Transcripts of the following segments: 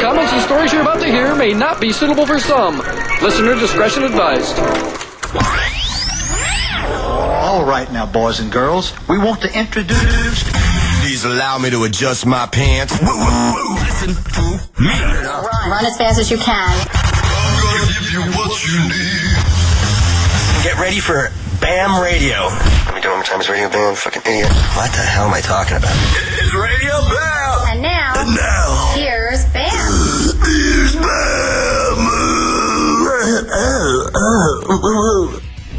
comments and stories you're about to hear may not be suitable for some. Listener discretion advised. All right now, boys and girls, we want to introduce... Please allow me to adjust my pants. Listen to me. Run as fast as you can. I'm gonna give you what you need. Get ready for Bam Radio. Let me do it one more time. It's Radio Bam, fucking idiot. What the hell am I talking about? It's Radio Bam. And now, here's Bam. Here's Bam.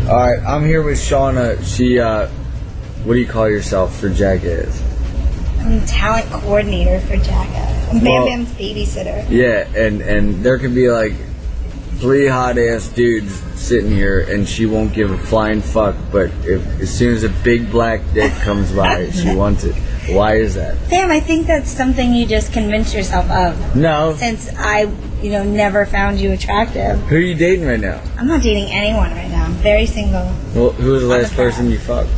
Alright, I'm here with Shauna. She, what do you call yourself for Jackass? I'm talent coordinator for Jackass. I'm Bam Bam's babysitter. Yeah, and there could be like 3 hot-ass dudes sitting here and she won't give a flying fuck, but as soon as a big black dick comes by, she wants it. Why is that? Bam, I think that's something you just convince yourself of. No. Since I, never found you attractive. Who are you dating right now? I'm not dating anyone right now. I'm very single. Well, who was the last person you fucked?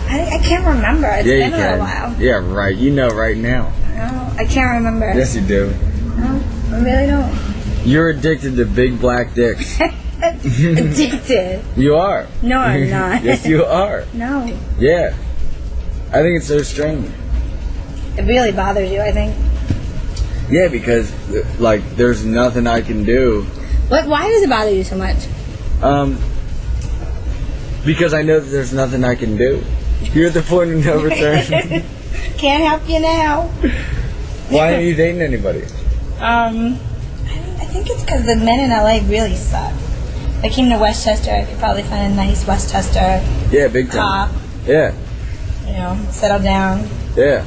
I can't remember. It's been a little while. Yeah, right. You know right now. No, I can't remember. Yes, you do. No, I really don't. You're addicted to big black dicks. Addicted. You are. No, I'm not. Yes, you are. No. Yeah. I think it's so strange. It really bothers you, I think. Yeah, because, there's nothing I can do. Why does it bother you so much? Because I know that there's nothing I can do. You're at the point of no return. Can't help you now. Why aren't you dating anybody? I think it's because the men in LA really suck. If I came to Westchester, I could probably find a nice Westchester Yeah, big time. cop. Yeah. Settle down. Yeah.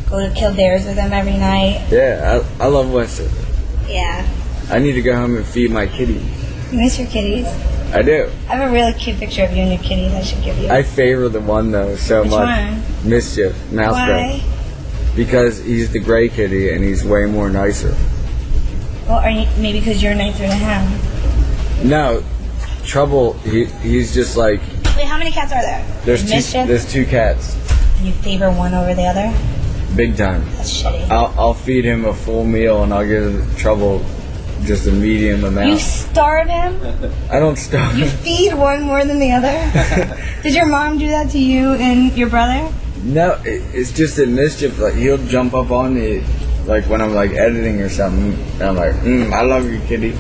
Go to Kill Bears with them every night. Yeah, I love Westchester. Yeah. I need to go home and feed my kitties. You miss your kitties? I do. I have a really cute picture of you and your kitties I should give you. I favor the one, though, so Which much. one? Mischief. Mouse Why? Because he's the gray kitty and he's way more nicer. Well, maybe because you're nicer than him. No. Trouble, he's just like... Wait, how many cats are there? There's 2 cats. And you favor one over the other? Big time. That's shitty. I'll feed him a full meal and I'll give Trouble just a medium amount. You starve him? I don't starve You him. feed one more than the other? Did your mom do that to you and your brother? No, it's just that Mischief, he'll jump up on me, when I'm, editing or something, and I'm like, I love you, kitty.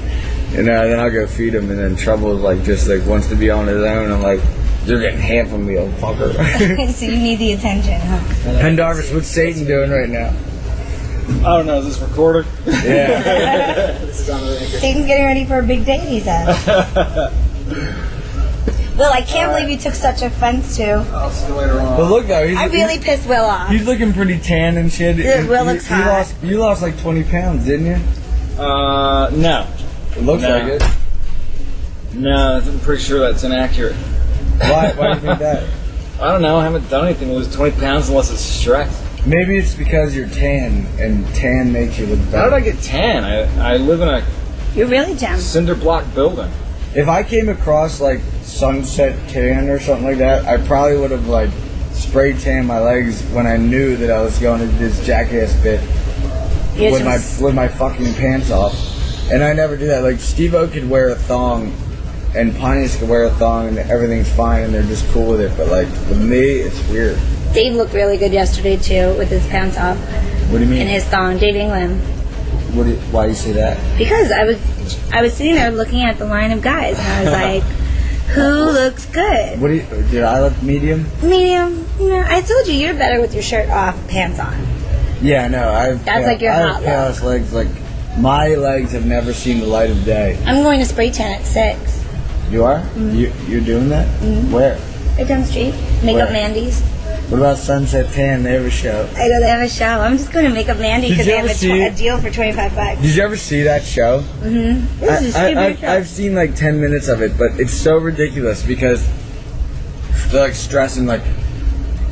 And then I'll go feed him, and then Trouble, wants to be on his own. I'm like, you're getting half of me, old fucker. So you need the attention, huh? Pendarvis, what's Satan doing right now? I don't know, is this recorded? Yeah. Satan's getting ready for a big day, he said. Will, I can't believe you took such offense to. I'll see you later on. But look, though, I really pissed Will off. he's looking pretty tan and shit. Will looks hot. You lost 20 pounds, didn't you? No. It looks like it. No, I'm pretty sure that's inaccurate. Why do you think that? I don't know, I haven't done anything to lose 20 pounds unless it's stress. Maybe it's because you're tan, and tan makes you look better. How did I get tan? I live in a You're really dumb. cinder block building. If I came across sunset tan or something like that, I probably would have spray tan my legs when I knew that I was going to do this Jackass bit with my fucking pants off. And I never do that. Steve-O could wear a thong and Pontius could wear a thong and everything's fine and they're just cool with it. But with me, it's weird. Dave looked really good yesterday too with his pants off. What do you mean? And his thong, Dave England. Why do you say that? Because I was sitting there looking at the line of guys and I was like, who looks good? Did I look medium? Medium. I told you you're better with your shirt off, pants on. Yeah, no. That's your hot palace legs. My legs have never seen the light of day. I'm going to spray tan at 6. You are? Mm-hmm. You're doing that? Mm-hmm. Where? Right down the street. Makeup Mandy's. What about Sunset Tan? They have a show. I know they have a show. I'm just going to Makeup Mandy because they have a deal for $25. Did you ever see that show? Mm-hmm. I've seen 10 minutes of it, but it's so ridiculous because they're stressing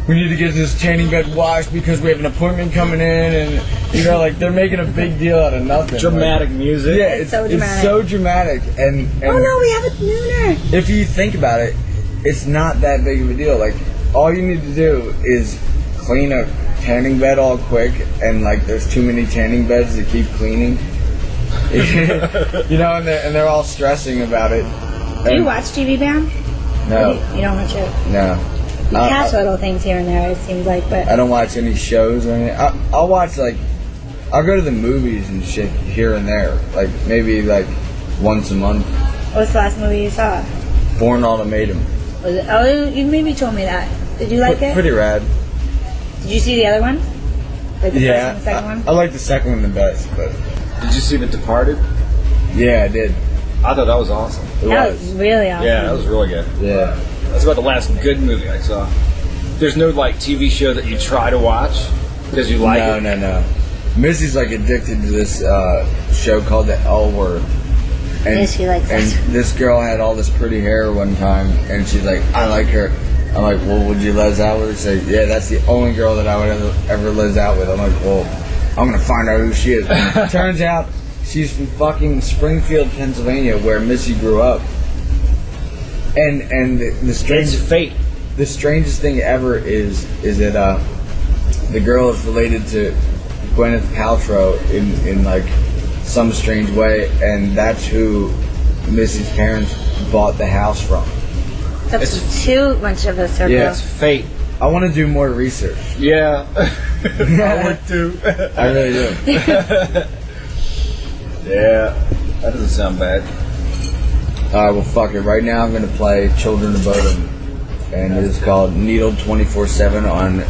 we need to get this tanning bed washed because we have an appointment coming in, and they're making a big deal out of nothing. Dramatic music. Yeah, it's so dramatic. And oh no, we have a nooner. If you think about it, it's not that big of a deal. All you need to do is clean a tanning bed all quick, and like there's too many tanning beds to keep cleaning. You know, and they're all stressing about it. Do you watch TV, Bam? No. You don't watch it? No. You catch little things here and there, it seems like, but... I don't watch any shows or anything. I'll watch, like... I'll go to the movies and shit here and there. Like, maybe, like, once a month. What's the last movie you saw? Born Ultimatum. Was it? Oh, you maybe told me that. Did you like it? Pretty rad. Did you see the other one? Like the first and the second one? I like the second one the best, but... Did you see The Departed? Yeah, I did. I thought that was awesome. That was really awesome. Yeah, that was really good. Yeah. That's about the last good movie I saw. There's no, like, TV show that you try to watch because you like it? No. Missy's, like, addicted to this show called The L Word. And, yeah, she likes and that. this girl had all this pretty hair one time, and she's like, I like her. I'm like, well, would you les out with her? She's like, yeah, that's the only girl that I would ever les out with. I'm like, well, I'm going to find out who she is. Turns out she's from fucking Springfield, Pennsylvania, where Missy grew up. And the strangest It's fate. The strangest thing ever is that the girl is related to Gwyneth Paltrow in like some strange way, and that's who Missy's parents bought the house from. That's too much of a circle. Yeah. It's fate. I want to do more research. Yeah. I would too. I really do. Yeah. That doesn't sound bad. Alright, well, fuck it. Right now I'm going to play Children of Bodom, and it is called Needled 24/7 on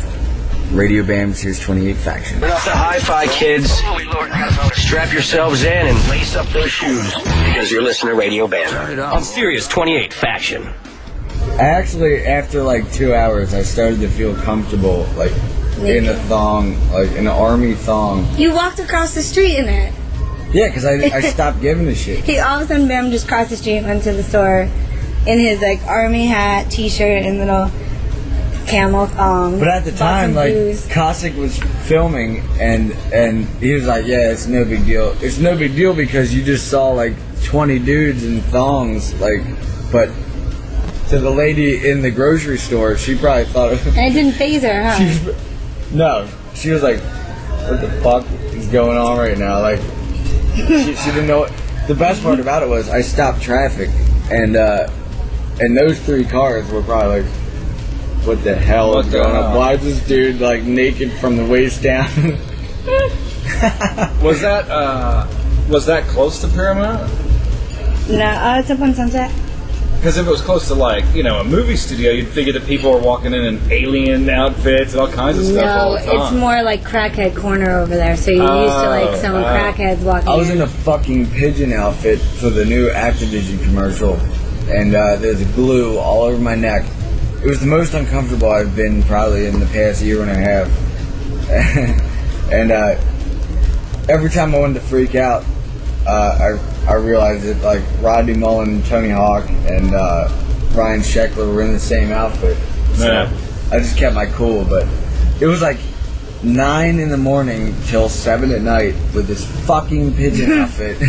Radio Bam Series 28 Faction. Turn off the hi-fi, kids. Strap yourselves in and lace up those shoes because you're listening to Radio Bam on Sirius 28 Faction. Actually, after like 2 hours, I started to feel comfortable, like in a thong, like in an army thong. You walked across the street in it. Yeah, because I stopped giving a shit. He all of a sudden, Bam just crossed the street and went to the store in his like army hat, t-shirt, and little camel thong. But at the time, like, Cossack was filming, and he was like, yeah, it's no big deal. It's no big deal because you just saw like 20 dudes in thongs, like, but to the lady in the grocery store, she probably thought it And it didn't faze her, huh? No, she was like, what the fuck is going on right now? Like, she didn't know. The best part about it was I stopped traffic, and those three cars were probably like, what the hell is going on? Why is this dude like naked from the waist down? Was that close to Paramount? No, it's up on Sunset. Because if it was close to, like, you know, a movie studio, you'd figure that people were walking in alien outfits and all kinds of stuff all No, the time. it's more like crackhead corner over there. So you're used to like some crackheads walking. I was in a fucking pigeon outfit for the new Activision commercial, and there's glue all over my neck. It was the most uncomfortable I've been probably in the past year and a half. And every time I wanted to freak out, I realized that like Rodney Mullen, Tony Hawk, and Ryan Sheckler were in the same outfit. So Yeah. I just kept my cool, but it was like 9 in the morning till 7 at night with this fucking pigeon outfit.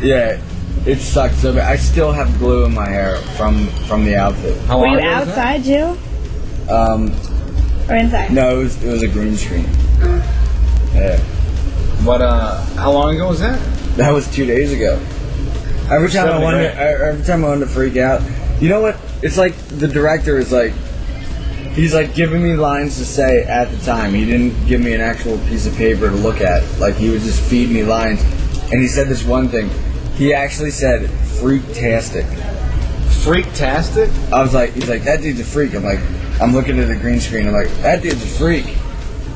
Yeah, it sucked so bad. I still have glue in my hair from the outfit. How Were long you ago was that? outside too? Or inside? No, it was a green screen. Yeah. What, how long ago was that? That was 2 days ago. Every time I wanted to freak out, you know what? It's like the director is like, he's like giving me lines to say at the time. He didn't give me an actual piece of paper to look at. Like he would just feed me lines, and he said this one thing. He actually said "freaktastic." Freaktastic? I was like, he's like, that dude's a freak. I'm like, I'm looking at the green screen. I'm like, that dude's a freak.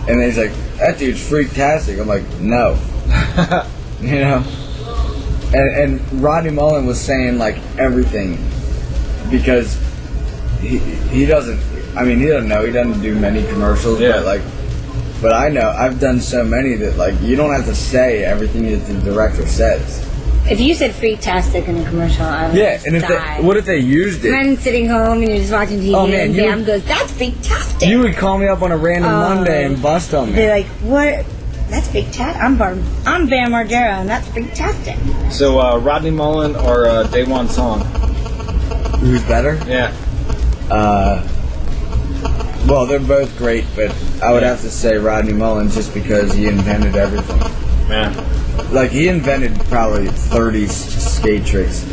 And then he's like, that dude's freaktastic. I'm like, no. You know? And Rodney Mullen was saying like everything because he doesn't, I mean, he doesn't know. He doesn't do many commercials. Yeah. But I know. I've done so many that like you don't have to say everything that the director says. If you said freaktastic in a commercial, I would And if die. what if they used it? Imagine sitting home and you're just watching TV and Bam goes, that's freaktastic. You would call me up on a random Monday and bust on me. They're like, what? That's freaktastic. I'm Bam Margera, and that's freaktastic. So, Rodney Mullen or Daewon Song? Who's better? Yeah. Well, they're both great, but I would have to say Rodney Mullen just because he invented everything. Man. Like, he invented probably 30 skate tricks.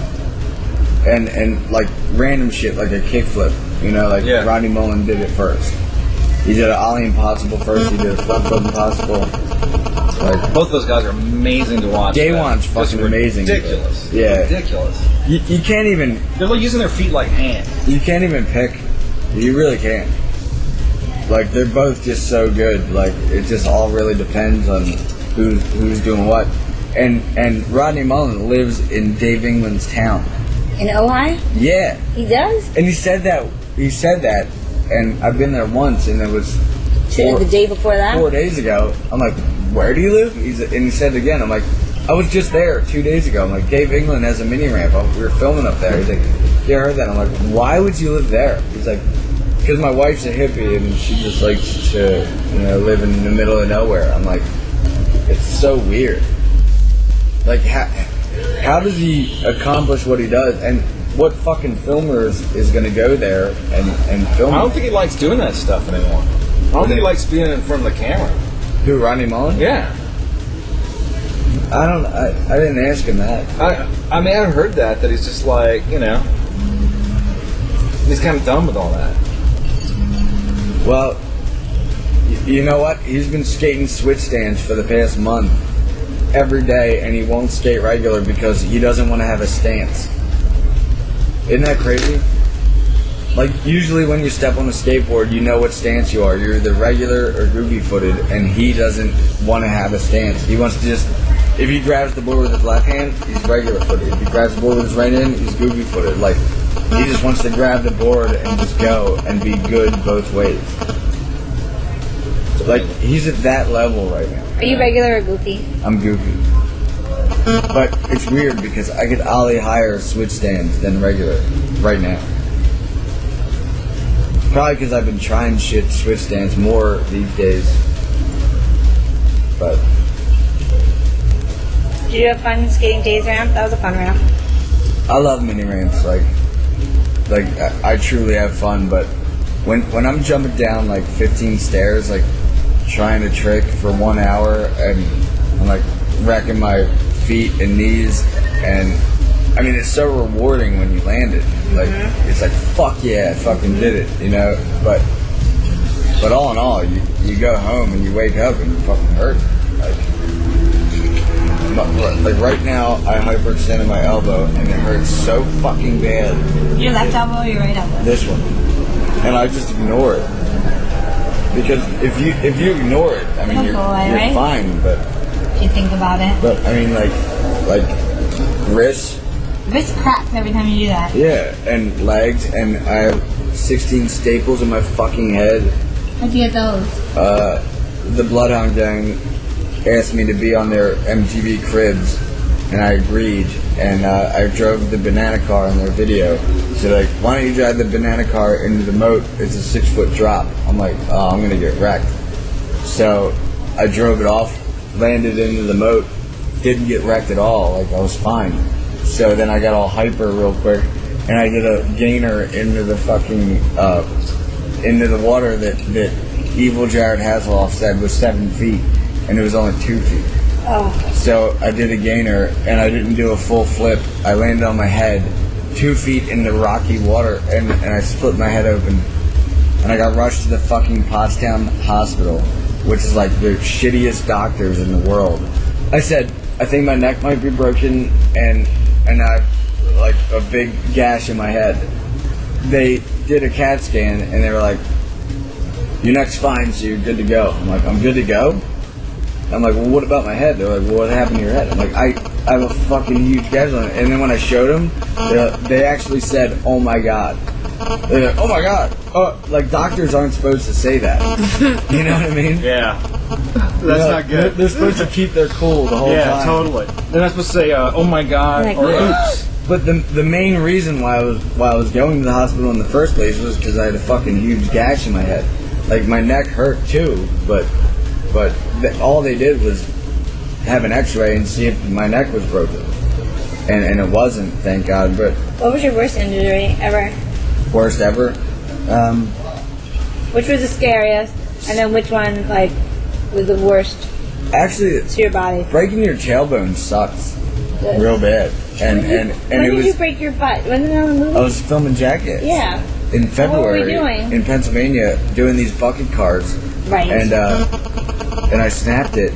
And like, random shit, like a kickflip. You know, like, Rodney Mullen did it first. He did an Ollie Impossible first, he did a front flip Impossible. Like, both those guys are amazing to watch. Day-One's fucking amazing. Ridiculous. Yeah. Ridiculous. You can't even... They're like using their feet like hands. You can't even pick. You really can't. Like, they're both just so good. Like, it just all really depends on who's doing what. And Rodney Mullen lives in Dave England's town. In Ojai? Yeah. He does? And he said that, and I've been there once, and it was... The day before that? 4 days ago. I'm like, where do you live? And he said it again. I'm like, I was just there 2 days ago. I'm like, Dave England has a mini ramp. We were filming up there. He's like, yeah, I heard that. I'm like, why would you live there? He's like, because my wife's a hippie and she just likes to, live in the middle of nowhere. I'm like, it's so weird. Like, how does he accomplish what he does? And what fucking filmer is going to go there and film? I don't think he likes doing that stuff anymore. I don't think he likes being in front of the camera. Who, Rodney Mullen? Yeah. I didn't ask him that. I mean, I heard that he's just like, he's kind of done with all that. Well, you know what? He's been skating switch stands for the past month every day, and he won't skate regular because he doesn't want to have a stance. Isn't that crazy? Like, usually when you step on a skateboard, you know what stance you are. You're either regular or goofy-footed, and he doesn't want to have a stance. He wants to just... If he grabs the board with his left hand, he's regular-footed. If he grabs the board with his right hand, he's goofy-footed. Like, he just wants to grab the board and just go and be good both ways. Like, he's at that level right now. Are you regular or goofy? I'm goofy. But it's weird because I get Ollie higher switch stands than regular right now. Probably because I've been trying switch stands more these days. But... Did you have fun skating Days ramp? That was a fun ramp. I love mini ramps. Like I truly have fun. But when I'm jumping down like 15 stairs, like trying to trick for 1 hour, and I'm like wrecking my feet and knees, and I mean it's so rewarding when you land it. Like it's like fuck yeah, I fucking did it, But all in all, you go home and you wake up and you fucking hurt. Like right now, I hyperextended my elbow and it hurts so fucking bad. Your left elbow or your right elbow? This one. And I just ignore it. Because if you ignore it, I mean, you're fine, but... If you think about it. But, I mean, like wrists. Wrist cracks every time you do that. Yeah, and legs, and I have 16 staples in my fucking head. How'd you get those? The Bloodhound Gang asked me to be on their MTV Cribs, and I agreed, and I drove the banana car in their video. So like, why don't you drive the banana car into the moat? It's a 6-foot drop. I'm like, oh, I'm gonna get wrecked. So I drove it off, landed into the moat, didn't get wrecked at all. Like, I was fine. So then I got all hyper real quick, and I did a gainer into the fucking into the water that Evil Jared Hasselhoff said was 7 feet. And it was only 2 feet. Oh. So I did a gainer, and I didn't do a full flip. I landed on my head, 2 feet into rocky water, and I split my head open. And I got rushed to the fucking Pottstown Hospital, which is like the shittiest doctors in the world. I said, I think my neck might be broken, and I have like a big gash in my head. They did a CAT scan, and they were like, your neck's fine, so you're good to go. I'm like, I'm good to go? I'm like, well, what about my head? They're like, well, what happened to your head? I'm like, I have a fucking huge gash on it. And then when I showed them, they actually said, oh my God. They're like, oh my God. Like, doctors aren't supposed to say that. You know what I mean? Yeah. That's not good. They're supposed to keep their cool the whole time. Yeah, totally. They're not supposed to say, oh my God, like, or oops. But the main reason why I was going to the hospital in the first place was because I had a fucking huge gash in my head. Like, my neck hurt too, but all they did was have an x-ray and see if my neck was broken. And it wasn't, thank God. But what was your worst injury ever? Worst ever? What Which was the scariest, and then which one like was the worst Actually, to your body? breaking your tailbone sucks real bad. And when it did was. you break your butt? Wasn't that on the movie? I was filming Jackass. Yeah. In February, What were we doing? in Pennsylvania, doing these bucket cars. Right. And I snapped it.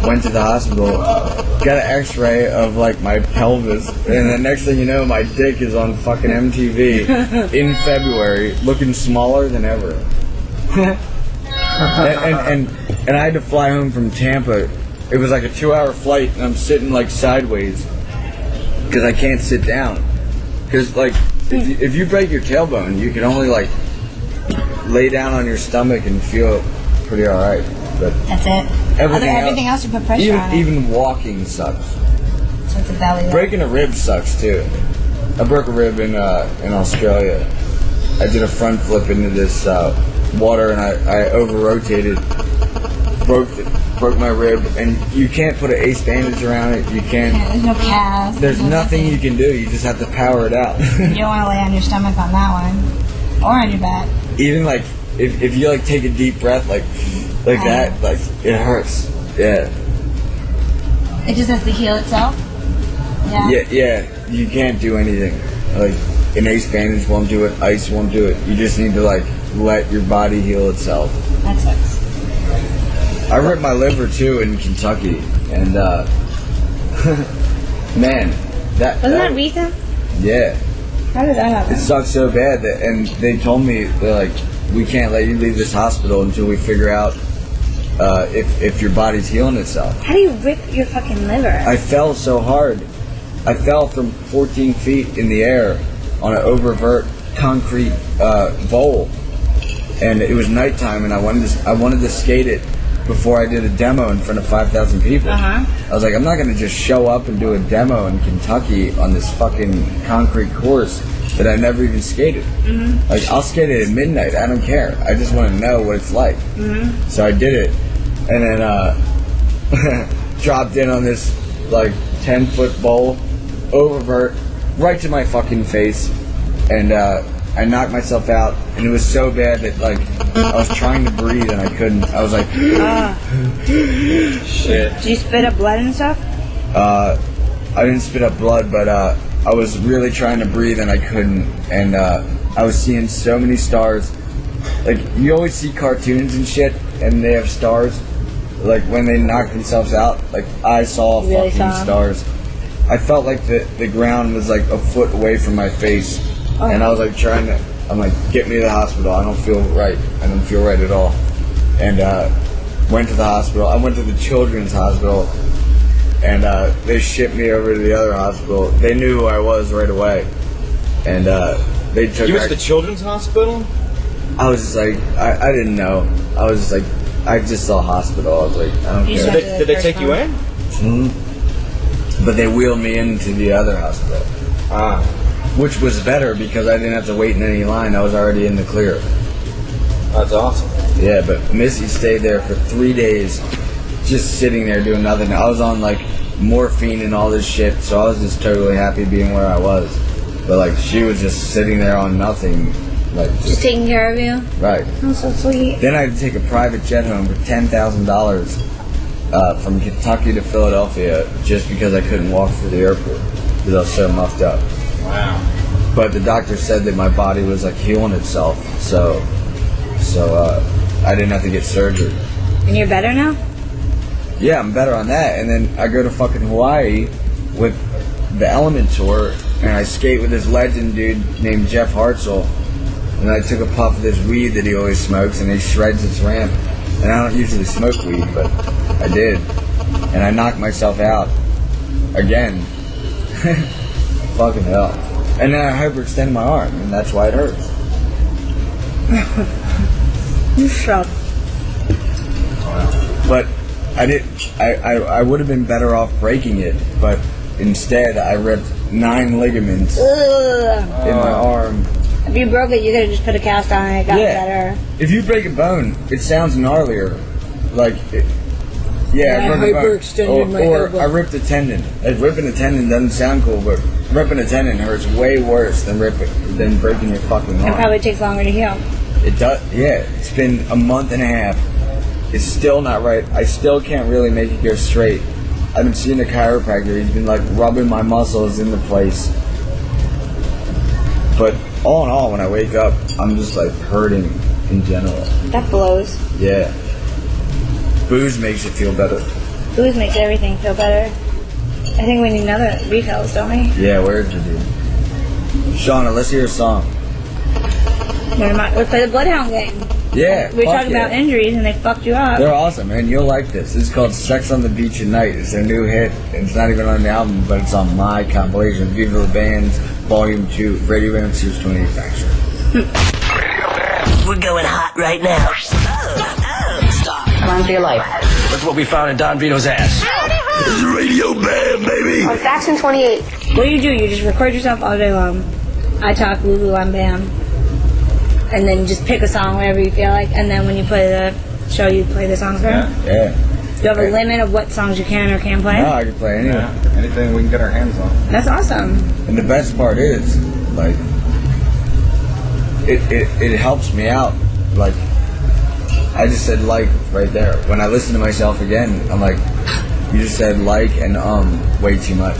Went to the hospital, got an X-ray of like my pelvis, and the next thing you know, my dick is on fucking MTV in February, looking smaller than ever. and I had to fly home from Tampa. It was like a 2-hour flight, and I'm sitting like sideways because I can't sit down. Because like if you break your tailbone, you can only like lay down on your stomach and feel pretty all right. But that's it. Everything else you put pressure on. Even walking sucks. So it's a belly. Breaking a rib sucks too. I broke a rib in Australia. I did a front flip into this water, and I over rotated, broke my rib, and you can't put an ace bandage around it. You can't. Yeah, there's no cast. There's nothing you can do. You just have to power it out. You don't want to lay on your stomach on that one, or on your back. Even like if you like take a deep breath like that, like it hurts. Yeah. It just has to heal itself. Yeah. You can't do anything. Like an ace bandage won't do it. Ice won't do it. You just need to like let your body heal itself. That sucks. I ripped my liver too in Kentucky, and man, wasn't that recent? Yeah. How did that happen? It sucked so bad and they told me they're like, we can't let you leave this hospital until we figure out if your body's healing itself. How do you rip your fucking liver? I fell so hard. I fell from 14 feet in the air on an oververt concrete bowl, and it was nighttime, and I wanted to skate it before I did a demo in front of 5,000 people. I was like, I'm not going to just show up and do a demo in Kentucky on this fucking concrete course that I never even skated. Like, I'll skate it at midnight. I don't care. I just want to know what it's like. So I did it, and then dropped in on this like 10-foot bowl, oververt, right to my fucking face, and I knocked myself out, and it was so bad that like I was trying to breathe and I couldn't. I was like, shit. Did you spit up blood and stuff? I didn't spit up blood, but I was really trying to breathe and I couldn't, and I was seeing so many stars. Like, you always see cartoons and shit, and they have stars. Like when they knock themselves out, like I saw stars. I felt like the ground was like a foot away from my face, and I was like I'm like, get me to the hospital. I don't feel right. I don't feel right at all. And went to the hospital. I went to the children's hospital, and they shipped me over to the other hospital. They knew who I was right away, and they took. You went to the children's hospital? I was just like, I didn't know. I was just like, I just saw hospital. I was like, I don't care. Did they take you in? But they wheeled me into the other hospital. Which was better because I didn't have to wait in any line. I was already in the clear. That's awesome. Yeah, but Missy stayed there for 3 days, just sitting there doing nothing. I was on like morphine and all this shit, so I was just totally happy being where I was. But like, she was just sitting there on nothing, like just taking care of you. Right. Oh, so sweet. Then I had to take a private jet home for $10,000 from Kentucky to Philadelphia just because I couldn't walk through the airport because I was so muffed up. Wow. But the doctor said that my body was like healing itself, so I didn't have to get surgery. And you're better now? Yeah, I'm better on that. And then I go to fucking Hawaii with the Element Tour, and I skate with this legend dude named Jeff Hartzell. And I took a puff of this weed that he always smokes, and he shreds his ramp. And I don't usually smoke weed, but I did. And I knocked myself out again. Fucking hell. And then I hyperextended my arm, and that's why it hurts. You suck. But I would have been better off breaking it, but instead I ripped 9 ligaments in my arm. If you broke it, you could have just put a cast on and it got better. If you break a bone, it sounds gnarlier. Like, I broke a bone. Or I ripped a tendon. Like, ripping a tendon doesn't sound cool, but ripping a tendon hurts way worse than breaking your fucking arm. It probably takes longer to heal. It does, yeah. It's been a month and a half. It's still not right. I still can't really make it go straight. I've been seeing a chiropractor. He's been like rubbing my muscles into place. But all in all, when I wake up, I'm just like hurting in general. That blows. Yeah. Booze makes it feel better. Booze makes everything feel better. I think we need another refills, don't we? Yeah, where's you, dude? Shauna, let's hear a song. We'll play the Bloodhound game. Yeah. We were talking about injuries and they fucked you up. They're awesome, man. You'll like this. This is called Sex on the Beach at Night. It's their new hit. It's not even on the album, but it's on my compilation, Viva the Bands, Volume 2, Radio Band Series 28 Factory. We're going hot right now. Stop. Run for your life. That's what we found in Don Vito's ass. This is Radio Band, baby. On Faction 28. What do? You just record yourself all day long. I talk, Lulu, I'm Bam. And then just pick a song wherever you feel like. And then when you play the show, you play the songs for them? Yeah. Do you have a limit of what songs you can or can't play? No, I can play anything. Yeah. Anything we can get our hands on. That's awesome. And the best part is, like, it helps me out. Like, I just said like right there. When I listen to myself again, I'm like, you just said like and way too much.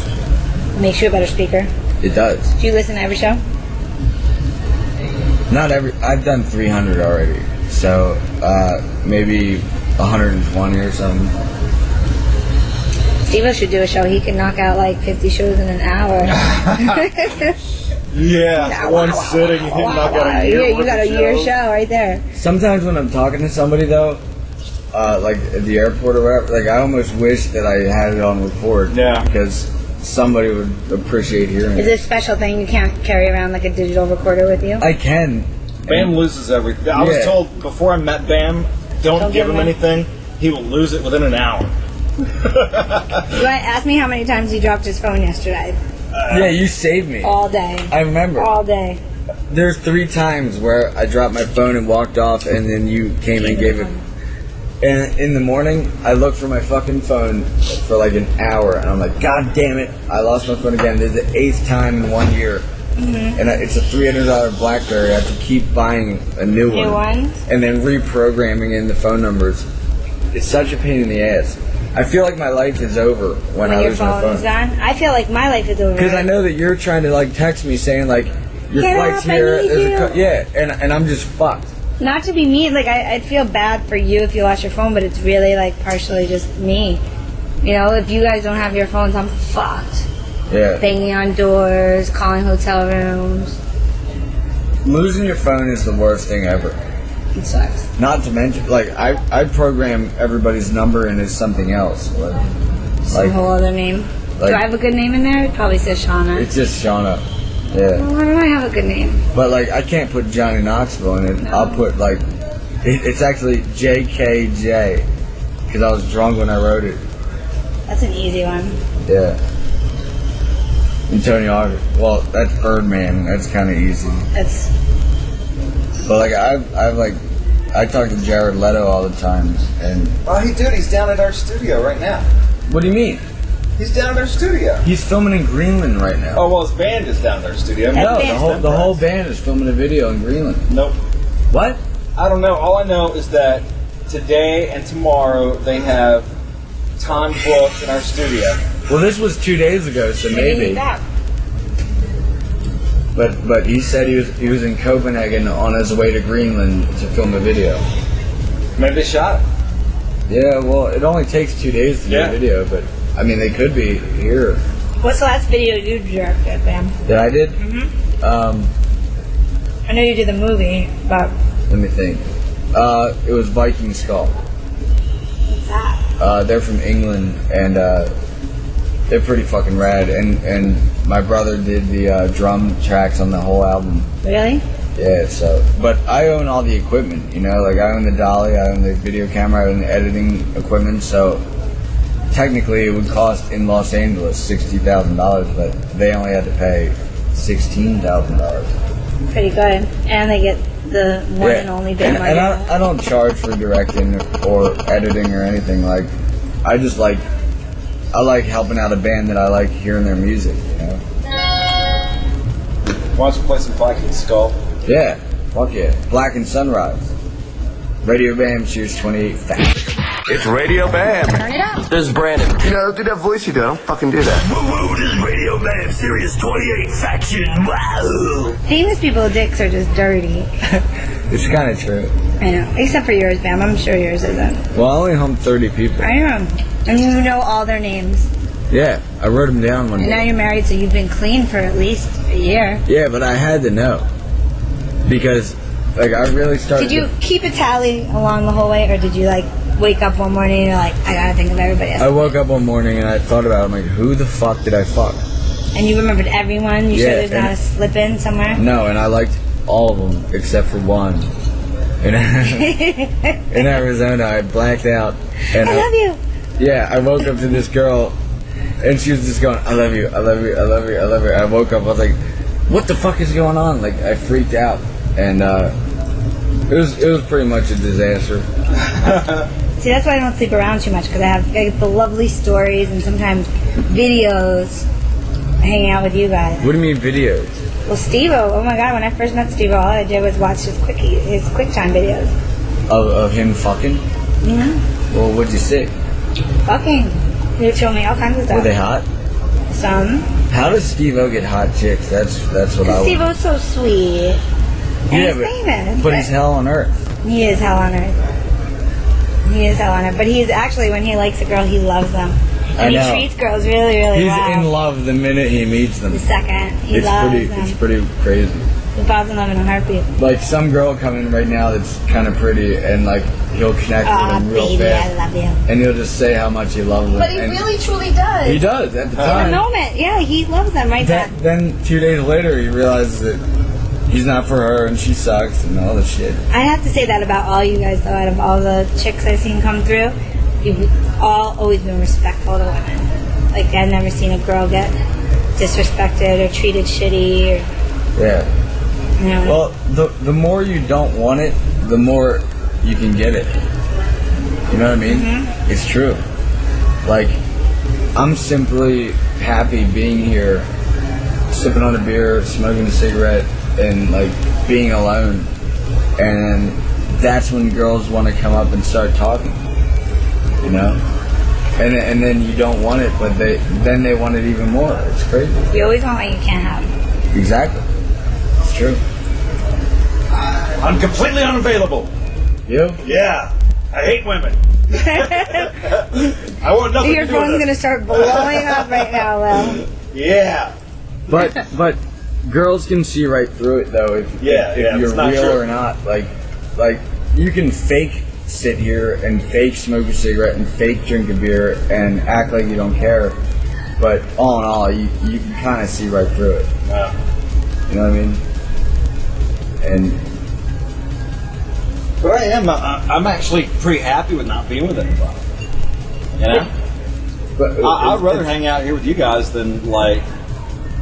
Makes you a better speaker. It does. Do you listen to every show? Not every. I've done 300 already, so maybe 120 or something. Steve should do a show. He can knock out like 50 shows in an hour. Yeah, one sitting, you can knock out a year. You got a year show right there. Sometimes when I'm talking to somebody though, like at the airport or whatever, like I almost wish that I had it on record. Yeah. Because somebody would appreciate hearing Is it. it a special thing you can't carry around like a digital recorder with you? I can. Bam loses everything. I was told before I met Bam, don't give him anything. He will lose it within an hour. You want to ask me how many times he dropped his phone yesterday? Yeah, you saved me. All day. I remember. All day. There's 3 times where I dropped my phone and walked off, and then you came and gave it. And in the morning, I looked for my fucking phone for like an hour, and I'm like, God damn it, I lost my phone again. This is the 8th time in 1 year. Mm-hmm. And it's a $300 BlackBerry. I have to keep buying a new one. And then reprogramming in the phone numbers. It's such a pain in the ass. I feel like my life is over when I lose my phone. Is gone? I feel like my life is over. Because I know that you're trying to like text me saying like, your Get flight's up, here. I need you. Yeah, and I'm just fucked. Not to be mean, like I'd feel bad for you if you lost your phone, but it's really like partially just me. You know, if you guys don't have your phones, I'm fucked. Yeah. Banging on doors, calling hotel rooms. Losing your phone is the worst thing ever. It sucks. Not to mention, like I program everybody's number and it's something else. Some whole other name. Do I have a good name in there? It probably says Shauna. It's just Shauna. Yeah. Well, why don't I have a good name? But like I can't put Johnny Knoxville in it. No. I'll put like it's actually JKJ because I was drunk when I wrote it. That's an easy one. Yeah. Antonio August. Well, that's Birdman. That's kind of easy. That's. But like I've like I talk to Jared Leto all the time, and Oh, he's down at our studio right now. what do you mean? He's down at our studio. He's filming in Greenland right now. Oh, well, his band is down at our studio. No, That's the whole band is filming a video in Greenland. Nope. What? I don't know. All I know is that today and tomorrow they have time booked in our studio. Well, this was 2 days ago, so maybe. Back. But he said he was in Copenhagen on his way to Greenland to film a video. Maybe they shot it. Yeah, well, it only takes 2 days to do a video, but I mean they could be here. What's the last video you directed, Bam? That I did? Mm-hmm. I know you did the movie, but Let me think. It was Viking Skull. what's that? They're from England, and they're pretty fucking rad. And my brother did the drum tracks on the whole album. Really? Yeah, so, but I own all the equipment, you know, like I own the dolly, I own the video camera, I own the editing equipment, so technically it would cost in Los Angeles $60,000, but they only had to pay $16,000. Pretty good. And they get the one and only Bam and Margera. I don't charge for directing or editing or anything, like, I like helping out a band that I like hearing their music, you know. Why don't you play some Viking Skull? Yeah, Fuck yeah. Black and Sunrise. Radio Bam, Cheers 28 Facts. It's Radio Bam. Turn it up. This is Brandon. You know, do that voice you do. I don't fucking do that. Woo-woo, this is Radio Bam, Sirius 28 Faction. Wow. Famous people's dicks are just dirty. It's kind of true. I know. Except for yours, Bam. I'm sure yours isn't. Well, I only humped 30 people. I know. And you know all their names. Yeah, I wrote them down one day. And now you're married, so you've been clean for at least a year. Yeah, but I had to know. Because, like, I really started... Did you keep a tally along the whole way, or did you, like, wake up one morning and you're like, I gotta think of everybody else? I woke up one morning and I thought about it. I'm like, who the fuck did I fuck? And you remembered everyone? You sure there's not a slip-in somewhere? No, and I liked all of them except for one. In Arizona, I blacked out. And I love you. Yeah, I woke up to this girl, and she was just going, I love you, I love you, I love you, I love you. I woke up, I was like, what the fuck is going on? Like, I freaked out. And it was pretty much a disaster. See, that's why I don't sleep around too much, because I get the lovely stories and sometimes videos hanging out with you guys. What do you mean videos? Well, Steve-O, oh my god, when I first met Steve-O, all I did was watch his QuickTime videos. Of him fucking? Mm-hmm. Well, what'd you see? Fucking. He would show me all kinds of stuff. Were they hot? Some. How does Steve-O get hot chicks? That's what I want. Steve-O's so sweet. And he's famous. But he's hell on earth. He is hell on earth. He is hell on earth. But he's actually, when he likes a girl, he loves them. And he treats girls really, really well. He's in love the minute he meets them. The second. He loves them. It's pretty crazy. He falls in love in a heartbeat. Like, some girl coming right now that's kind of pretty, and, like, he'll connect with them real baby, fast. I love you. And he'll just say how much he loves them. But he really, truly does. He does, at the time. In the moment, yeah, he loves them right there. Then 2 days later, he realizes that he's not for her, and she sucks, and all this shit. I have to say that about all you guys, though. Out of all the chicks I've seen come through, you've all always been respectful to women. Like, I've never seen a girl get disrespected or treated shitty. Yeah. You know. Well, the more you don't want it, the more you can get it. You know what I mean? Mm-hmm. It's true. Like, I'm simply happy being here, sipping on a beer, smoking a cigarette, and, like, being alone. And that's when girls want to come up and start talking. You know? And then you don't want it, but they want it even more. It's crazy. You always want what you can't have. Exactly. It's true. I'm completely unavailable. You? Yeah. I hate women. I want nothing Your to do with phone's going to start blowing up right now, Will. Yeah. But girls can see right through it, though, if you're real or not. Like you can fake sit here and fake smoke a cigarette and fake drink a beer and act like you don't care. But all in all, you can kind of see right through it. Yeah. You know what I mean? But I'm actually pretty happy with not being with anybody. You know? But I'd rather hang out here with you guys than, like,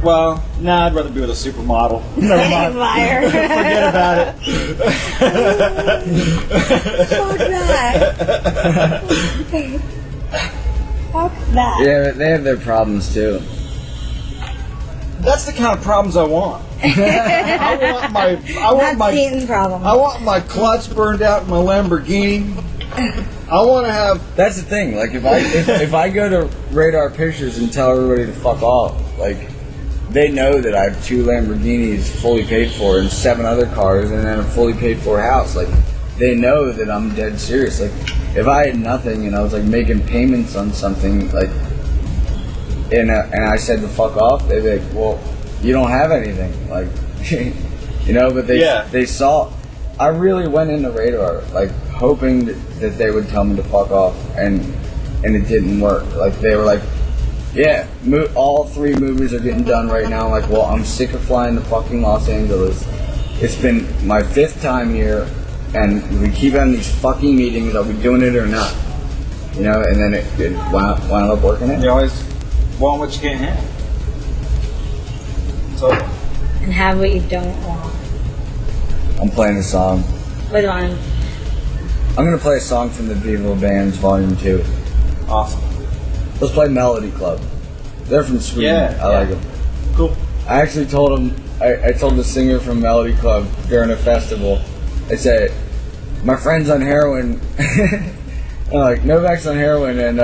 well, nah, I'd rather be with a supermodel. Never mind. Liar. Forget about it. Fuck that. Fuck that. Yeah, but they have their problems too. That's the kind of problems I want. I want my clutch burned out in my Lamborghini. I want to have. That's the thing. Like, if I go to Radar Pictures and tell everybody to fuck off, like, they know that I have 2 Lamborghinis fully paid for and 7 other cars and then a fully paid for house. Like, they know that I'm dead serious. Like, if I had nothing and I was, like, making payments on something, like, and I said to fuck off, they'd be like, well, you don't have anything. Like, you know, but they saw. I really went into Radar, like, hoping that they would tell me to fuck off, and it didn't work. Like, they were like, yeah, all 3 movies are getting done right now. I'm like, well, I'm sick of flying to fucking Los Angeles. It's been my 5th time here, and we keep having these fucking meetings. Are we doing it or not? You know, and then it wound up working out. You always want what you can't have. So. And have what you don't want. I'm playing a song. Which one? I'm going to play a song from the Vivo Bands Volume 2. Awesome. Let's play Melody Club. They're from Sweden. I like them. Cool. I actually told them I told the singer from Melody Club during a festival, I said, my friend's on heroin. I'm like, Novak's on heroin, and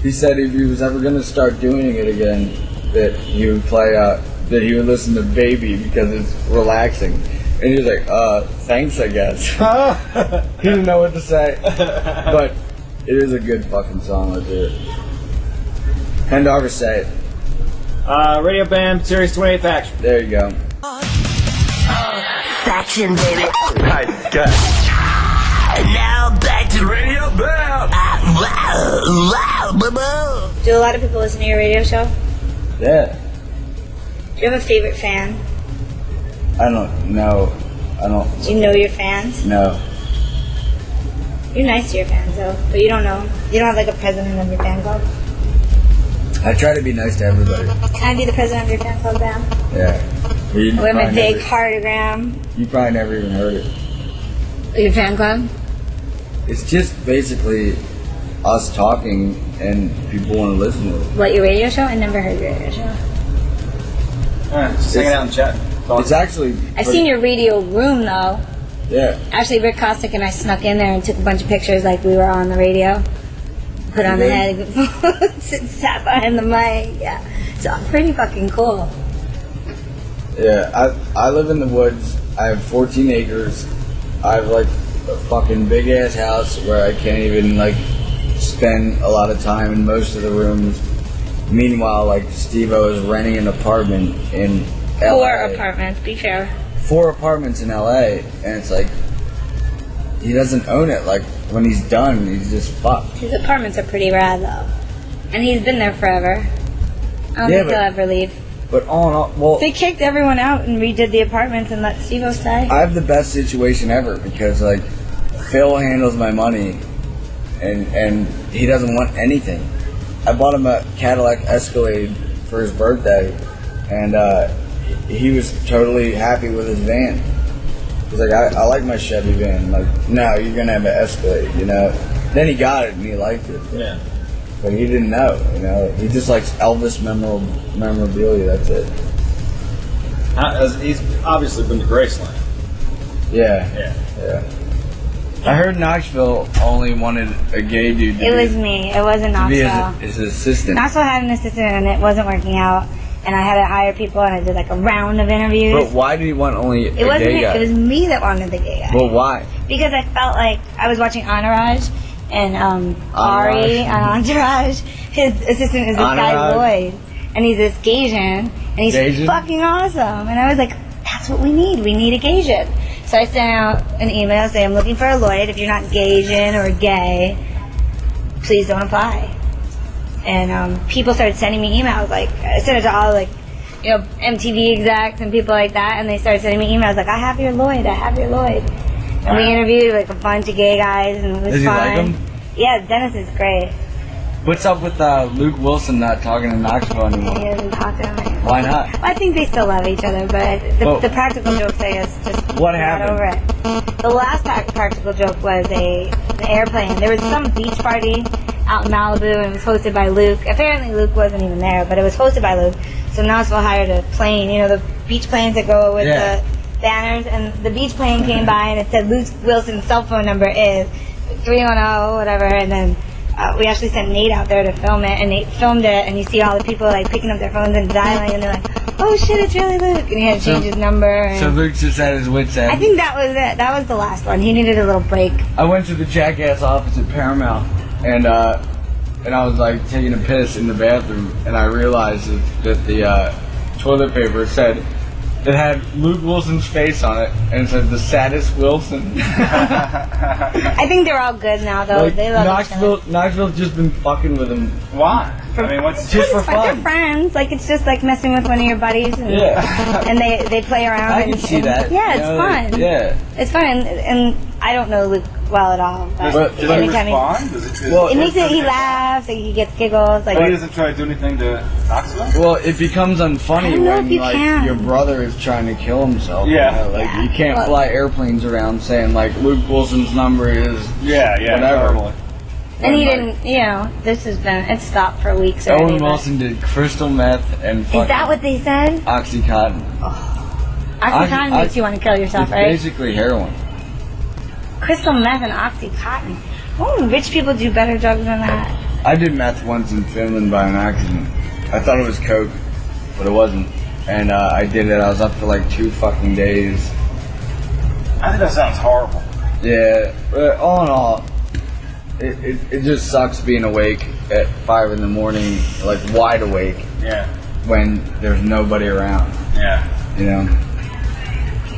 he said if he was ever going to start doing it again, that he would play, that he would listen to Baby because it's relaxing. And he was like, thanks, I guess. He didn't know what to say. But it is a good fucking song, let's hear it. $10 say it. Radio Bam, Sirius 28th Action. There you go. Faction, baby. Alright, good. And now back to Radio Bam. Do a lot of people listen to your radio show? Yeah. Do you have a favorite fan? I don't know. Do you know your fans? No. You're nice to your fans, though, but you don't know. You don't have like a president of your fan club? I try to be nice to everybody. Can I be the president of your fan club, Bam? Yeah. With my big cardigan. You probably never even heard it. Your fan club? It's just basically us talking and people want to listen to it. What, your radio show? I never heard your radio show. Just hanging out and chatting. It's actually... I've seen your radio room, though. Yeah. Actually, Rick Kostick and I snuck in there and took a bunch of pictures like we were on the radio. Put on the headphones and sat behind the mic. Yeah. It's pretty fucking cool. Yeah, I live in the woods. I have 14 acres. I have like a fucking big ass house where I can't even like spend a lot of time in most of the rooms. Meanwhile, like Steve-O is renting an apartment in LA. 4 apartments, be fair. 4 apartments in LA, and it's like he doesn't own it. Like when he's done, he's just fucked. His apartments are pretty rad though, and he's been there forever. I don't think he'll ever leave. But all in all, well, they kicked everyone out and redid the apartments and let Steve-O stay. I have the best situation ever because like Phil handles my money, and he doesn't want anything. I bought him a Cadillac Escalade for his birthday, and he was totally happy with his van. He's like, I like my Chevy van. Like, no, you're gonna have an Escalade, you know. Then he got it and he liked it. Yeah. But he didn't know, you know. He just likes Elvis memorabilia. That's it. He's obviously been to Graceland. Yeah. Yeah. I heard Knoxville only wanted a gay dude. It was me. It wasn't Knoxville. His assistant. Knoxville had an assistant and it wasn't working out. And I had to hire people and I did like a round of interviews. But why did he want only a gay guy? It was me that wanted the gay guy. Well, why? Because I felt like I was watching Entourage and Ari on Entourage. His assistant is this guy Lloyd, and he's this Gaysian, and he's fucking awesome. And I was like, that's what we need. We need a Gaysian. So I sent out an email saying, I'm looking for a Lloyd. If you're not Gaysian or gay, please don't apply. And people started sending me emails. Like I sent it to all like, you know, MTV execs and people like that, and they started sending me emails like, I have your Lloyd. And we interviewed like a bunch of gay guys, and it was fun. Does he like him? Yeah, Dennis is great. What's up with Luke Wilson not talking to Knoxville anymore? He doesn't talk to him. Why not? Well, I think they still love each other, but the practical joke thing is just what happened? Over it. The last practical joke was an airplane. There was some beach party out in Malibu, and it was hosted by Luke. Apparently Luke wasn't even there, but it was hosted by Luke. So Knoxville hired a plane, you know, the beach planes that go with the banners, and the beach plane came by and it said Luke Wilson's cell phone number is 310 whatever, and then we actually sent Nate out there to film it, and Nate filmed it, and you see all the people like picking up their phones and dialing, and they're like, oh shit, it's really Luke, and he had to change his number. And so Luke just had his wits end. I think that was it. That was the last one. He needed a little break. I went to the Jackass office at Paramount, and I was like taking a piss in the bathroom, and I realized that the toilet paper said, it had Luke Wilson's face on it, and it said the saddest Wilson. I think they're all good now, though. Like, they love each other. Knoxville's just been fucking with him. Why? I mean, what's just for fun? They're friends. Like, it's just like messing with one of your buddies, and, and they play around. I can see that. Yeah, it's fun. It's fun, and I don't know Luke well at all. Does he respond? It makes it. He laughs. Like, he gets giggles. Like, he doesn't try to do anything to Knoxville. Well, it becomes unfunny when like your brother is trying to kill himself. Yeah, you know? Like you can't fly airplanes around saying like Luke Wilson's number is whatever. Totally. And he didn't. You know, it's stopped for weeks. Owen Wilson did crystal meth and. Is that what they said? Oxycontin. Oh. Oxycontin makes you want to kill yourself, it's right? basically heroin. Crystal meth and Oxycontin. Oh, rich people do better drugs than that. I did meth once in Finland by an accident. I thought it was coke, but it wasn't. And I did it. I was up for like 2 fucking days. I think that sounds horrible. Yeah, but all in all, it just sucks being awake at 5 in the morning, like wide awake. Yeah. When there's nobody around. Yeah. You know?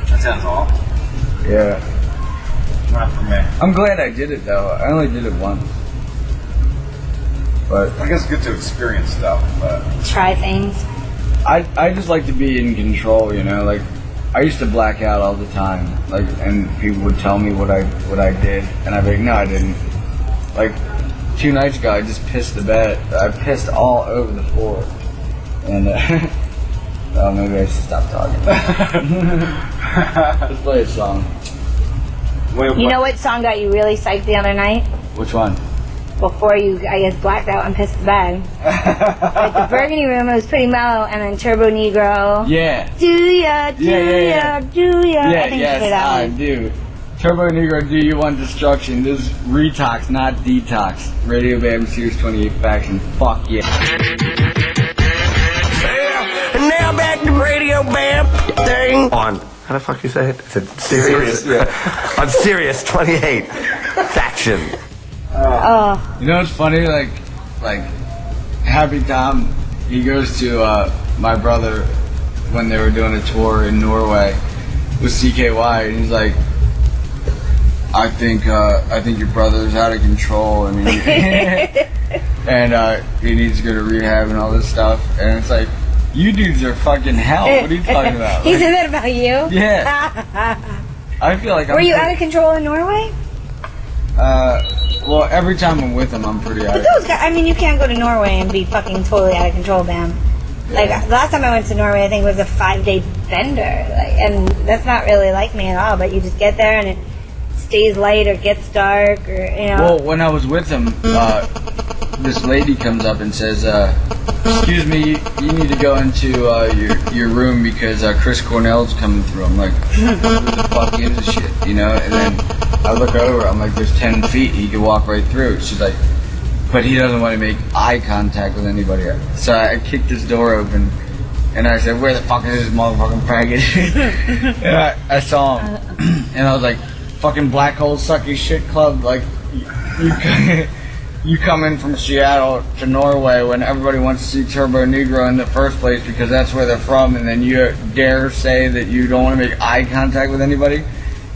That sounds awful. Yeah. Not for me. I'm glad I did it though. I only did it once. But I guess it's good to experience stuff, but Try things. I just like to be in control, you know, like I used to black out all the time, like, and people would tell me what I did, and I'd be like, no, I didn't. Like 2 nights ago, I just pissed the bed. I pissed all over the floor, and oh, maybe I should stop talking. Let's play a song. You know what song got you really psyched the other night? Which one? Before you, I guess, blacked out and pissed the bed. Like the Burgundy Room, it was pretty mellow, and then Turbo Negro. Yeah. Do ya, do ya, do ya. Yeah, I think yes, that I one. do. Turbo Negro, do you want destruction? This is Retox, not Detox. Radio Bam, Sirius 28 Faction. Fuck yeah. And now back to Radio Bam thing on. How the fuck you say it? It's a Sirius. Yeah. On Sirius 28 Faction. You know what's funny? Like Happy Tom, he goes to my brother when they were doing a tour in Norway with CKY, and he's like, I think your brother's out of control, and he needs to go to rehab and all this stuff. And it's like, you dudes are fucking hell. What are you talking about? He said that about you? Yeah. I feel like Were you out of control in Norway? Well, every time I'm with him, I'm pretty out But of those guys, I mean, you can't go to Norway and be fucking totally out of control, Bam. Like, last time I went to Norway, I think it was a 5-day bender. Like, and that's not really like me at all, but you just get there and it stays light or gets dark or, you know. Well, when I was with him, this lady comes up and says, excuse me, you need to go into your room because Chris Cornell's coming through. I'm like, who the fuck gives a shit, you know? And then I look over, I'm like, there's 10 feet, he could walk right through. She's like, but he doesn't want to make eye contact with anybody. So I kicked his door open, and I said, where the fuck is this motherfucking faggot? And I saw him, and I was like, fucking black hole sucky shit club, like, you come in from Seattle to Norway when everybody wants to see Turbo Negro in the first place because that's where they're from, and then you dare say that you don't want to make eye contact with anybody?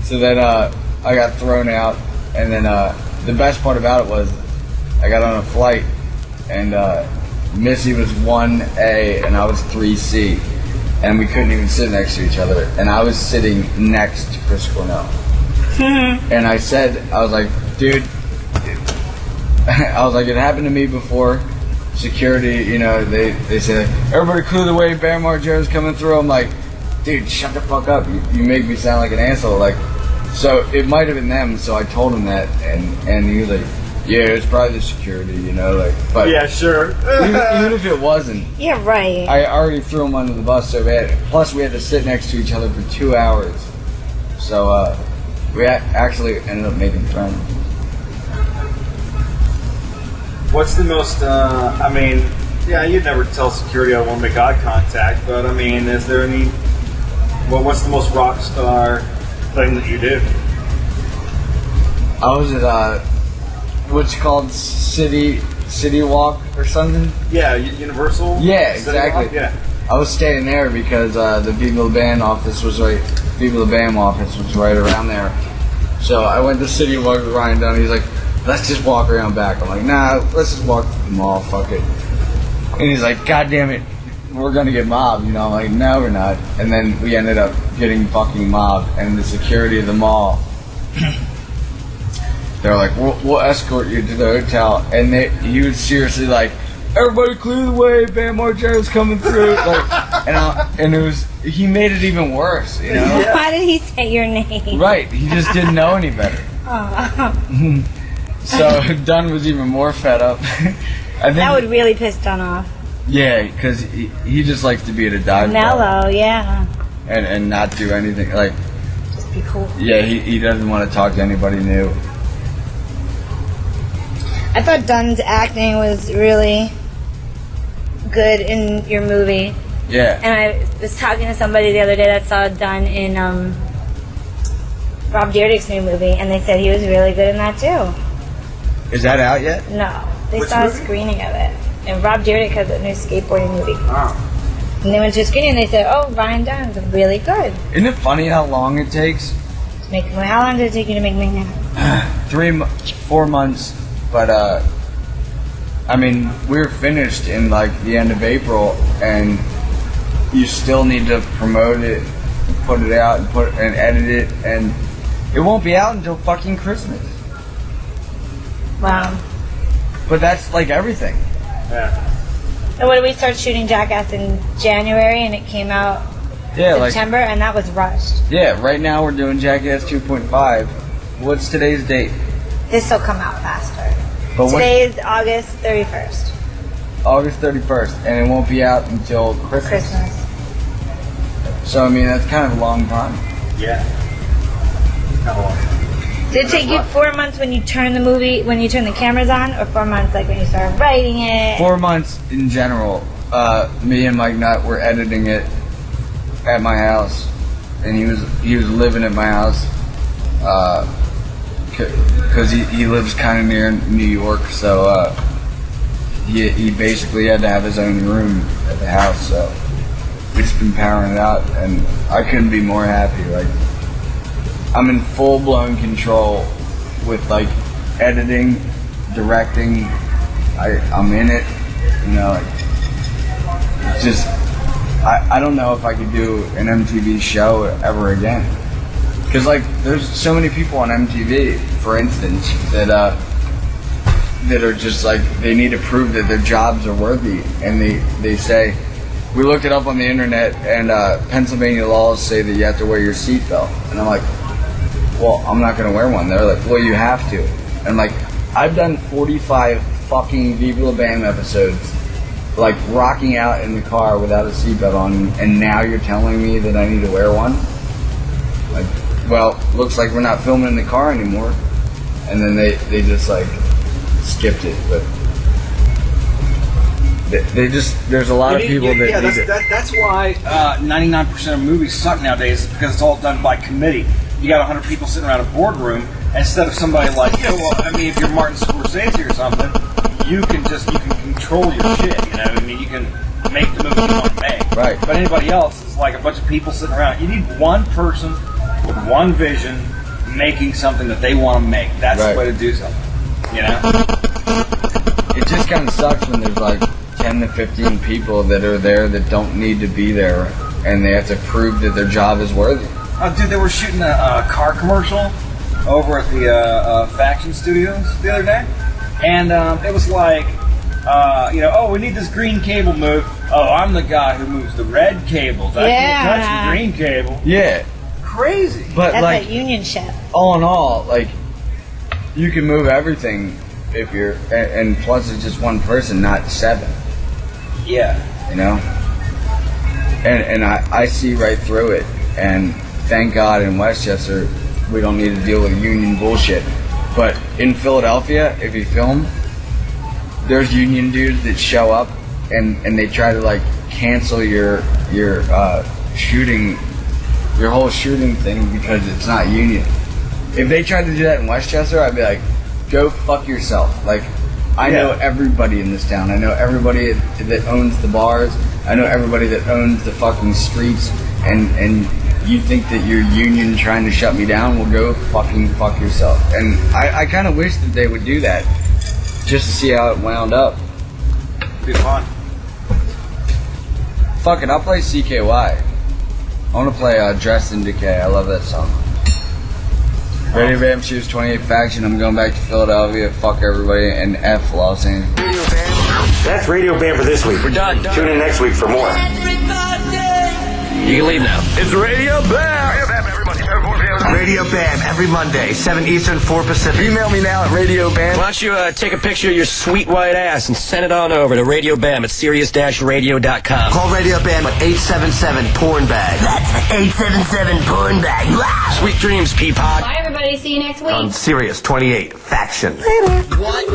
So then I got thrown out, and then the best part about it was I got on a flight, and Missy was 1A and I was 3C, and we couldn't even sit next to each other, and I was sitting next to Chris Cornell. And I was like, dude, I was like, it happened to me before. Security, you know, they said, everybody clear the way, Bam Margera's coming through. I'm like, dude, shut the fuck up. You make me sound like an asshole. Like, so it might have been them, so I told him that, and he was like, yeah, it's probably the security, you know, like, but yeah, sure. even if it wasn't, Yeah, right. I already threw him under the bus so bad. Plus, we had to sit next to each other for 2 hours, so we actually ended up making friends. What's the most, I mean, yeah, you'd never tell security I won't make eye contact, but I mean, is there any, well, what's the most rock star thing that you do? I was at, what's called City Walk or something? Yeah, Universal? Yeah, City exactly. Walk? Yeah. I was staying there because the People of the Band office was right around there. So I went to City Walk with Ryan Dunn. He's like, let's just walk around back. I'm like, nah, let's just walk to the mall, fuck it. And he's like, God damn it, we're gonna get mobbed, you know? I'm like, no, we're not. And then we ended up getting fucking mobbed, and the security of the mall, they're like, we'll escort you to the hotel. And he was seriously like, everybody clear the way, Bam Margera's coming through. Like, and it was, he made it even worse, you know? Yeah. Why did he say your name? Right, he just didn't know any better. So Dunn was even more fed up. I think That would really piss Dunn off. Yeah, because he just likes to be at a dive bar. Mellow, yeah. and not do anything. Like, just be cool. Yeah, he doesn't want to talk to anybody new. I thought Dunn's acting was really good in your movie. Yeah. And I was talking to somebody the other day that saw Dunn in Rob Dyrdek's new movie, and they said he was really good in that too. Is that out yet? No. They Which saw movie? a screening of it. And Rob Dyrdek has a new skateboarding movie. Oh. And they went to a screening and they said, oh, Ryan Dunn's really good. Isn't it funny how long it takes? To make, how long did it take you to make Manhattan? 4 months, but I mean, we're finished in like the end of April, and you still need to promote it, put it out, and edit it, and it won't be out until fucking Christmas. Wow. But that's like everything. Yeah. And what did we start shooting Jackass in January, and it came out September, and that was rushed. Yeah, right now we're doing Jackass 2.5. What's today's date? This will come out faster. But Today is August 31st. August 31st, and it won't be out until Christmas. So, I mean, that's kind of a long time. Yeah. Kind of long. Did it take you 4 months when you turn the movie, when you turn the cameras on, or 4 months like when you started writing it? 4 months in general. Me and Mike Nutt were editing it at my house, and he was living at my house because he lives kind of near New York, so he basically had to have his own room at the house. So we've just been powering it out, and I couldn't be more happy. Like, I'm in full-blown control with, like, editing, directing. I'm in it, you know, like, it's just, I don't know if I could do an MTV show ever again. Because, like, there's so many people on MTV, for instance, that are just, like, they need to prove that their jobs are worthy. And they say, we looked it up on the internet, and Pennsylvania laws say that you have to wear your seatbelt. And I'm like, well, I'm not going to wear one. They're like, well, you have to. And, like, I've done 45 fucking Viva La Bam episodes, like, rocking out in the car without a seatbelt on, and now you're telling me that I need to wear one? Like, well, looks like we're not filming in the car anymore. And then they just, like, skipped it. But they just, there's a lot of people that yeah, need it. that's why 99% of movies suck nowadays, because it's all done by committee. You got 100 people sitting around a boardroom instead of somebody like, yeah, well, I mean, if you're Martin Scorsese or something, you can control your shit, you know? I mean, you can make the movie you want to make. Right. But anybody else is like a bunch of people sitting around. You need one person with one vision making something that they want to make. That's Right. the way to do something, you know? It just kind of sucks when there's like 10 to 15 people that are there that don't need to be there, and they have to prove that their job is worthy. Oh, dude, they were shooting a car commercial over at the Faction Studios the other day, and it was like, we need this green cable moved. Oh, I'm the guy who moves the red cables. I can't touch the green cable. Yeah. Crazy. But That's like, that union shit. all in all, like, you can move everything if you're, and plus it's just one person, not 7. Yeah. You know? And I see right through it, and thank God in Westchester we don't need to deal with union bullshit. But in Philadelphia, if you film, there's union dudes that show up and they try to like cancel your shooting, your whole shooting thing because it's not union. If they tried to do that in Westchester, I'd be like, go fuck yourself. Like, I know everybody in this town. I know everybody that owns the bars. I know everybody that owns the fucking streets. And you think that your union trying to shut me down? Well, go fucking fuck yourself. And I kind of wish that they would do that just to see how it wound up. Be fun. Fuck it, I'll play CKY. I want to play Dressed in Decay. I love that song. Radio Bam Choose 28 Faction. I'm going back to Philadelphia. Fuck everybody and F Los Angeles. That's Radio Bam for this week. We're done. Tune in next week for more. You can leave now. It's Radio Bam. Radio Bam every Monday, 7 Eastern, 4 Pacific. Email me now at Radio Bam. Why don't you take a picture of your sweet white ass and send it on over to Radio Bam at Sirius-Radio.com. Call Radio Bam at 877-PORN-BAG. That's 877-PORN-BAG. Sweet dreams, Peapod. Bye, everybody. See you next week. On Sirius 28, Faction. What?